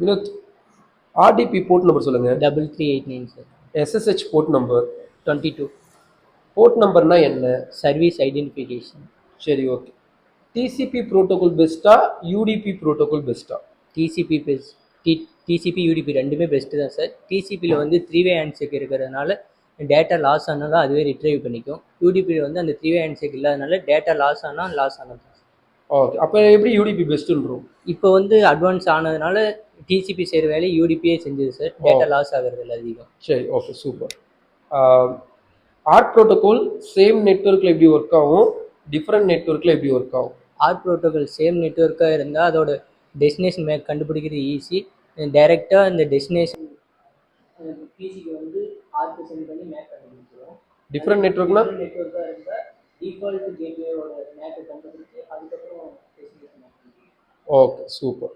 Vinod, RTB board number சொல்லுங்க. 3389 sir. SSH port number. 22. Port நம்பர்னா என்ன? Service identification. சரி, ஓகே. டிசிபி புரோட்டோகால் பெஸ்ட்டா, யூடிபி புரோட்டோகால் பெஸ்ட்டா? TCP best. டிசிபி யூடிபி ரெண்டுமே பெஸ்ட்டு தான் சார். டிசிபியில் வந்து 3-வே ஹேண்ட்ஷேக் இருக்கிறதுனால டேட்டா லாஸ் ஆனாலும் அதுவே ரிட்ரைவ் பண்ணிக்கும். யூடிபியில் வந்து அந்த 3-வே ஹேண்ட்ஷேக் இல்லாதனால டேட்டா லாஸ் ஆனால் ஓகே, அப்போ எப்படி யூடிபி பெஸ்ட்டுன்றோம்? இப்போ வந்து அட்வான்ஸ் ஆனதுனால டிசிபி செய்கிற வேலையை யூடிபியே செஞ்சது சார். டேட்டா லாஸ் ஆகிறது இல்லை அதிகம். சரி, ஓகே, சூப்பர். ஆர்ட் ப்ரோட்டோகால் சேம் நெட்ஒர்க்கில் எப்படி ஒர்க் ஆகும், டிஃப்ரெண்ட் நெட்ஒர்க்கில் எப்படி ஒர்க் ஆகும்? ஆர்ட் ப்ரோட்டோகால் சேம் நெட்ஒர்க்காக இருந்தால் அதோட டெஸ்டினேஷன் மேக் கண்டுபிடிக்கிறது ஈஸி. டைரெக்டாக இந்த டெஸ்டினேஷன் பிசிக்கு வந்து ஆர்ட் சென்ட் பண்ணி மேக் கண்டுபிடிச்சிடும். டிஃப்ரெண்ட் நெட்ஒர்க்னா நெட்ஒர்க்காக இருந்தால் டிஃபால்ட் கேட்வேயோட மேக்கை கண்டுபிடிச்சி அதுக்கப்புறம் டெஸ்டினேஷன் மேக். Okay, super.